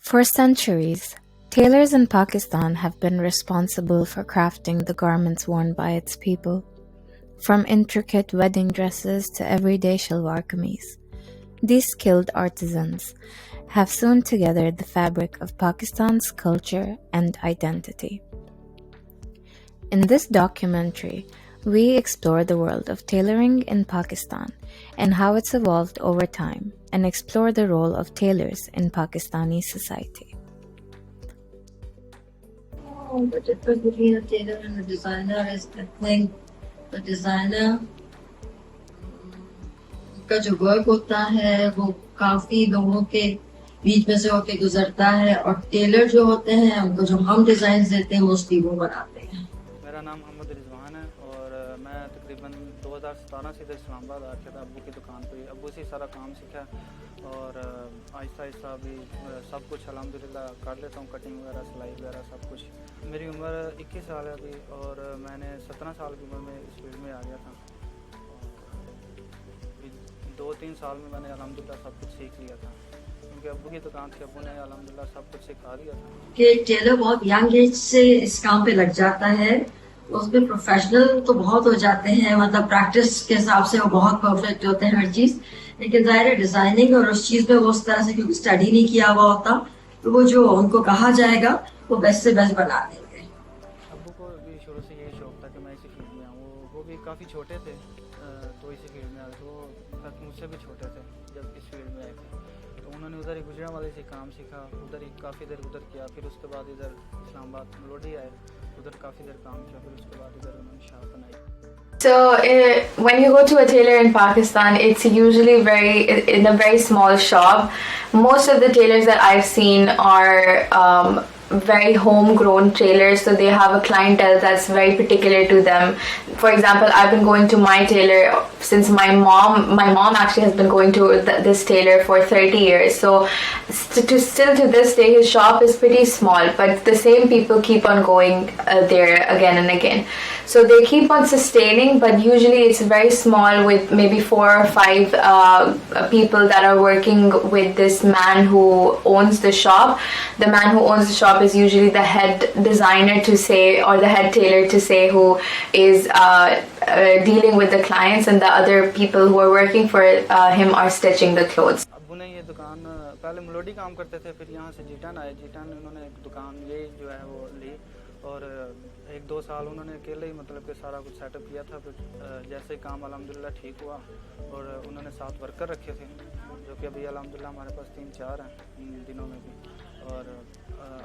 For centuries, tailors in Pakistan have been responsible for crafting the garments worn by its people. From intricate wedding dresses to everyday shalwar kameez, these skilled artisans have sewn together the fabric of Pakistan's culture and identity. In this documentary, we explore the world of tailoring in Pakistan and how it's evolved over time, and explore the role of tailors in Pakistani society. But typically a tailor and a designer is, I think, the designer کا جو work ہوتا ہے وہ کافی لوگوں کے بیچ میں سے ہو کے گزرتا ہے، اور ٹیلر جو ہوتے ہیں ان کو جو ہم ڈیزائنز دیتے ہیں موسٹلی وہ بناتے ہیں. میرا نام محمد رضوان ہے اور میں تقریباً 2017 سے ادھر اسلام آباد آ کے تھا ابو کی دکان پہ. ابو سے سارا کام سیکھا اور آہستہ آہستہ ابھی سب کچھ الحمدللہ کر لیتا ہوں، کٹنگ وغیرہ سلائی وغیرہ سب کچھ. میری عمر 21 سال ہے ابھی اور میں نے 17 سال کی عمر میں اس فیلڈ میں آ گیا تھا. 2-3 سال میں نے الحمدللہ سب کچھ سیکھ لیا تھا کیونکہ ابو کی دکان تھی، ابو نے الحمدللہ سب کچھ سکھا دیا تھا. کہ ایک ٹیلر بہت ینگ ایج سے اس کام پہ لگ جاتا ہے، اس میں پروفیشنل تو بہت ہو جاتے ہیں، مطلب پریکٹس کے حساب سے وہ بہت پرفیکٹ ہوتے ہیں ہر چیز، لیکن ظاہر ہے ڈیزائننگ اور اس چیز میں وہ اس طرح سے کیونکہ اسٹڈی نہیں کیا ہوا ہوتا تو وہ جو ان کو کہا جائے گا وہ بیسٹ سے بیسٹ بنا دیں گے. ابو کو بھی شروع سے یہی شوق تھا کہ میں اسی فیلڈ میں آؤں. وہ بھی کافی چھوٹے تھے تو اسی فیلڈ میں آئے تھے. وہ مجھ سے بھی چھوٹے تھے جب اس فیلڈ میں آئے تھے تو انہوں نے ادھر ہی گجرا والے سے کام سیکھا، ادھر ہی کافی دیر ادھر کیا. پھر اس کے بعد ادھر اسلام آباد ملوڈی آئے، ادھر کافی دیر کام کیا. پھر اس کے بعد ادھر انہوں نے شاپ بنائی. So when you go to a tailor in Pakistan, it's usually in a very small shop. Most of the tailors that I've seen are very homegrown tailors, so they have a clientele that's very particular to them. For example, I've been going to my tailor since my mom actually has been going to this tailor for 30 years. So still to this day his shop is pretty small, but the same people keep on going there again and again. So they keep on sustaining, but usually it's very small with maybe 4 or 5 people that are working with this man who owns the shop. The man who owns the shop is usually the head designer to say, or the head tailor to say, who is dealing with the clients, and the other people who are working for him are stitching the clothes. ابو نے یہ دکان پہلے ملوڈی کام کرتے تھے، پھر یہاں سے جیٹن آئے. جیٹن انہوں نے ایک دکان یہ جو ہے وہ لی اور 1-2 سال انہوں نے اکیلے ہی مطلب کہ سارا کچھ سیٹ اپ کیا تھا. پھر جیسے کام الحمدللہ ٹھیک ہوا اور انہوں نے 7 ورکر رکھے تھے جو کہ ابھی الحمدللہ ہمارے پاس 3-4 ہیں ان دنوں میں بھی. اور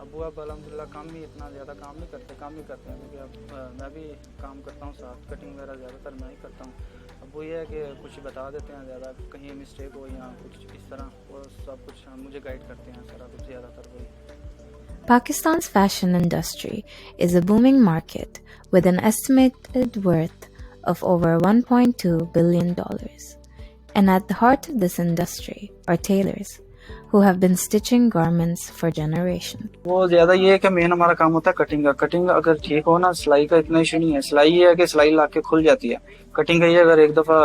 ابو اب الحمدللہ کام بھی اتنا زیادہ کام نہیں کرتے ہیں کیونکہ اب میں بھی کام کرتا ہوں ساتھ. کٹنگ وغیرہ زیادہ تر میں ہی کرتا ہوں. ابو یہ ہے کہ کچھ بتا دیتے ہیں زیادہ کہیں مسٹیک ہو یا کچھ اس طرح، وہ سب کچھ مجھے گائیڈ کرتے ہیں سارا کچھ زیادہ تر وہی. Pakistan's fashion industry is a booming market with an estimated worth of over $1.2 billion. And at the heart of this industry are tailors who have been stitching garments for generations. وہ زیادہ یہ ہے کہ مین ہمارا کام ہوتا ہے کٹنگ کا. Cutting اگر ٹھیک ہو نا، سلائی کا اتنا ایشو نہیں ہے. سلائی یہ ہے کہ سلائی لا کے کھل جاتی ہے. کٹنگ کا یہ اگر ایک دفعہ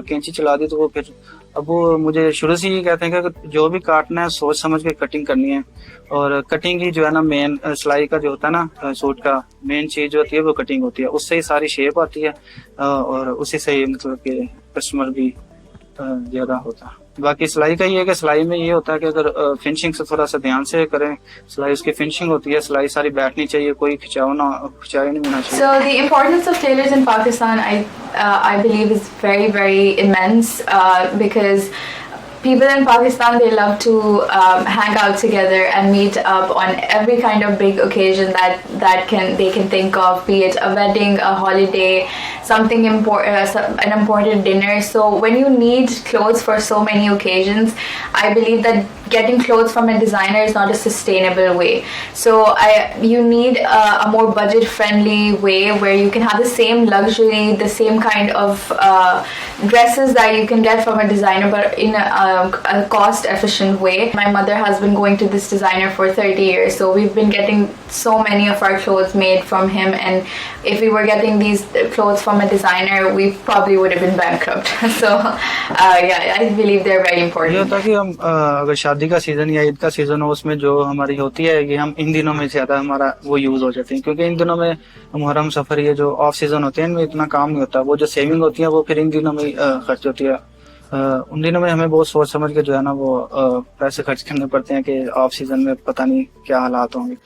کینچی چلا دی تو وہ پھر ابو مجھے شروع سے یہ کہتے ہیں کہ جو بھی کاٹنا ہے سوچ سمجھ کے کٹنگ کرنی ہے. اور کٹنگ ہی جو ہے نا مین سلائی کا جو ہوتا ہے نا سوٹ کا مین چیز جو ہوتی ہے وہ کٹنگ ہوتی ہے. اس سے ہی ساری شیپ آتی ہے اور اسی سے ہی مطلب کہ کسٹمر بھی زیادہ ہوتا ہے. باقی سلائی کا یہ ہے کہ سلائی میں یہ ہوتا ہے کہ اگر فنشنگ سے تھوڑا سا دھیان سے کریں، سلائی اس کی فنشنگ ہوتی ہے. سلائی ساری بیٹھنی چاہیے، کوئی کھچائی نہیں ہونا چاہیے. So the importance of tailors in Pakistan, I believe, is very, very immense because people in Pakistan, they love to hang out together and meet up on every kind of big occasion that they can think of, be it a wedding, a holiday, something important, an important dinner. So when you need clothes for so many occasions, I believe that getting clothes from a designer is not a sustainable way. So you need a more budget friendly way where you can have the same luxury, the same kind of dresses that you can get from a designer, but in a cost efficient way. My mother has been going to this designer for 30 years, so we've been getting so many of our clothes made from him, and if we were getting these clothes from a designer, we probably would have been bankrupt. So yeah, I believe they're very important. یہ ہوتا ہے کہ ہم اگر شادی शादी का season या ईद का सीजन हो उसमें जो हमारी होती है ये हम इन दिनों में ज्यादा हमारा वो यूज हो जाती है, क्योंकि इन दिनों में मुहर्रम सफर ये जो ऑफ सीजन होते हैं इनमें इतना काम नहीं होता, वो जो सेविंग होती है वो फिर इन दिनों में खर्च होती है। उन दिनों में हमें बहुत सोच समझ के जो है ना वो पैसे खर्च करने पड़ते हैं कि ऑफ सीजन में पता नहीं क्या हालात होंगे।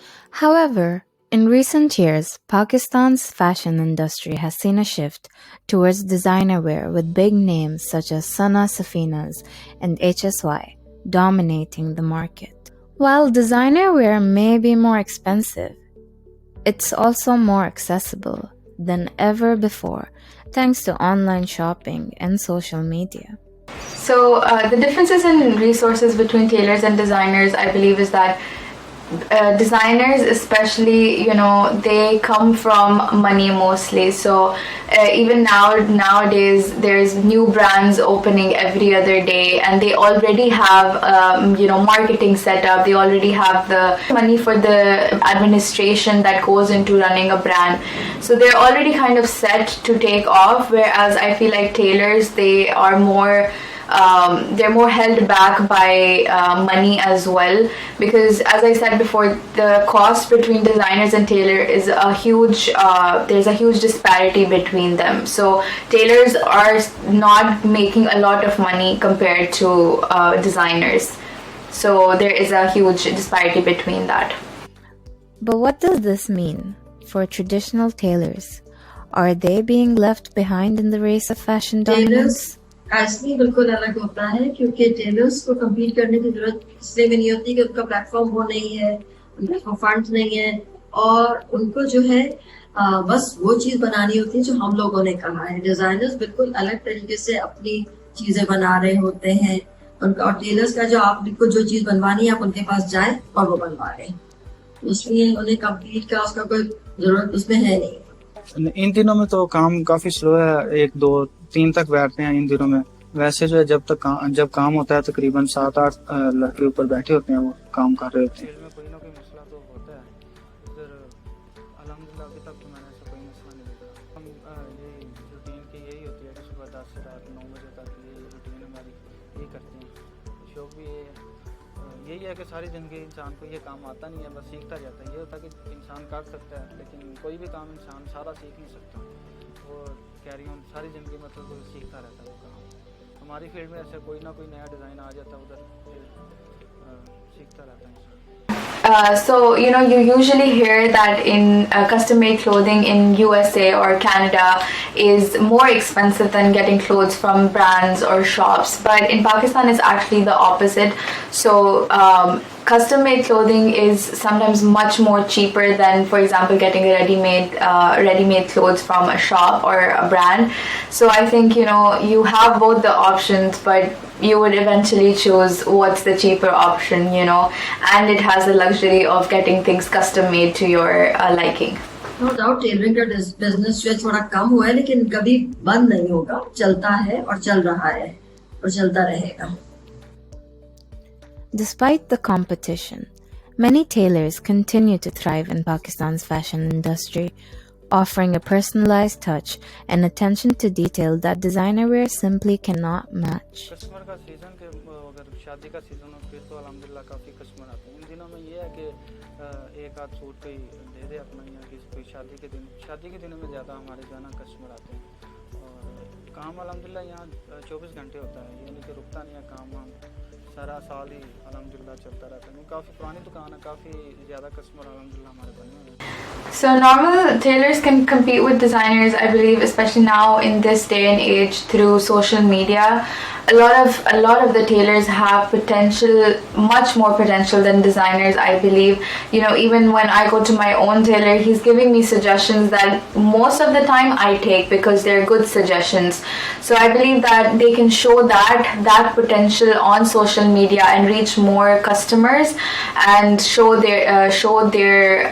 However, in recent years, Pakistan's fashion industry has seen a shift towards designer wear with big names such as Sana Safinas and HSY dominating the market. While designer wear may be more expensive, it's also more accessible than ever before thanks to online shopping and social media. So the differences in resources between tailors and designers, I believe, is that designers especially, they come from money mostly. So even nowadays there's new brands opening every other day, and they already have marketing set up. They already have the money for the administration that goes into running a brand, so they're already kind of set to take off. Whereas I feel like tailors, they are more they're more held back by money as well, because as I said before, the cost between designers and tailor is a huge there's a huge disparity between them. So tailors are not making a lot of money compared to designers, so there is a huge disparity between that. But what does this mean for traditional tailors? Are they being left behind in the race of fashion dominance? इसलिए बिल्कुल अलग होता है क्योंकि tailors को compete करने की जरूरत इसलिए भी नहीं होती कि उनका प्लेटफॉर्म वो नहीं है, उनके पास फंड नहीं है, और उनको जो है बस वो चीज बनानी होती है जो हम लोगों ने कहा है। डिजाइनर्स बिल्कुल अलग तरीके से अपनी चीजें बना रहे होते हैं उनका, और टेलर्स का जो आपको जो चीज बनवानी है आप उनके पास जाए और वो बनवा रहे हैं, इसलिए उन्हें कम्पीट का उसका कोई जरूरत उसमें है नहीं। इन दिनों में तो काम काफी स्लो है, 1 2 3 तक बैठते हैं इन दिनों में। वैसे जो है जब काम होता है तकरीबन 7-8 लड़के ऊपर बैठे होते हैं, वो काम कर रहे होते हैं। कोई ना कोई मसला तो होता है, इधर अल्हम्दुलिल्लाह अभी तक तो मैंने ऐसा कोई मसला नहीं देखा। हम ये रूटीन की यही होती है कि सुबह 10 से रात 9 बजे तक ये रूटीन हमारी यही करते हैं। शौक भी यही है कि सारी ज़िंदगी इंसान को ये काम आता नहीं है, बस सीखता जाता है। ये होता है कि इंसान कर सकता है, लेकिन कोई भी काम इंसान सारा सीख नहीं सकता, वो कैरी ऑन सारी ज़िंदगी मतलब वो सीखता रहता है वो काम। हमारी फील्ड में ऐसे कोई ना कोई नया डिज़ाइन आ जाता है, उधर सीखता रहता है इंसान। So you usually hear that in custom-made clothing in USA or Canada is more expensive than getting clothes from brands or shops, but in Pakistan it's actually the opposite. So custom-made clothing is sometimes much more cheaper than, for example, getting a ready-made clothes from a shop or a brand. So I think you have both the options, but you would eventually choose what's the cheaper option, and it has the luxury of getting things custom made to your liking. No doubt tailoring का business जो है थोड़ा कम हुआ है, लेकिन कभी बंद नहीं होगा, चलता है और चल रहा है और चलता रहेगा। Despite the competition, many tailors continue to thrive in Pakistan's fashion industry, offering a personalized touch and attention to detail that designer wear simply cannot match. Customer का सीजन के अगर शादी का सीजन हो फिर तो अल्हम्दुलिल्लाह काफ़ी कस्टमर आते हैं। इन दिनों में ये है कि एक आध सूट कोई दे दे अपना, या किसी कोई शादी के दिनों में ज़्यादा हमारे जो है ना कस्टमर आते हैं। और काम अल्हम्दुलिल्लाह यहाँ 24 घंटे होता है, ये नहीं कि रुकता नहीं है काम, सारा साल ही अल्हम्दुलिल्लाह चलता रहता है। काफ़ी पुरानी दुकान है, काफ़ी ज़्यादा कस्टमर अल्हम्दुलिल्लाह हमारे बने हुए हैं। So normal tailors can compete with designers, I believe, especially now in this day and age through social media. A lot of the tailors have potential, much more potential than designers, I believe. Even when I go to my own tailor, he's giving me suggestions that most of the time I take because they're good suggestions. So I believe that they can show that potential on social media and reach more customers and show their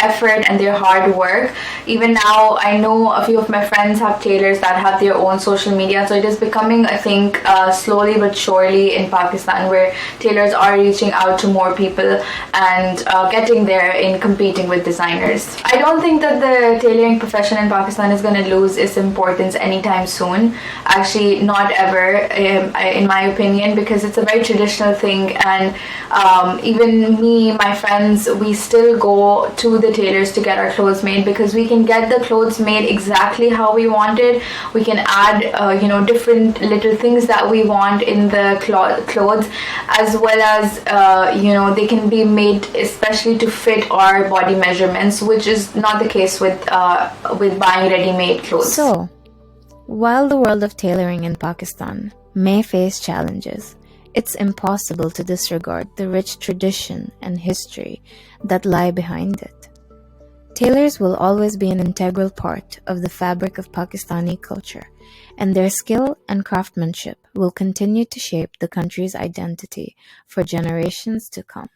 effort and their hard work. Even now, I know a few of my friends have tailors that have their own social media, so it is becoming, I think, slowly but surely in Pakistan, where tailors are reaching out to more people and getting there in competing with designers. I don't think that the tailoring profession in Pakistan is going to lose its importance anytime soon. Actually, not ever, in my opinion, because it's a very traditional thing, and even me, my friends, we still go to the tailors to get our clothes made, because we can get the clothes made exactly how we want it. We can add different little things that we want in the clothes, as well as they can be made especially to fit our body measurements, which is not the case with buying ready-made clothes. So, while the world of tailoring in Pakistan may face challenges, it's impossible to disregard the rich tradition and history that lie behind it. Tailors will always be an integral part of the fabric of Pakistani culture, and their skill and craftsmanship will continue to shape the country's identity for generations to come.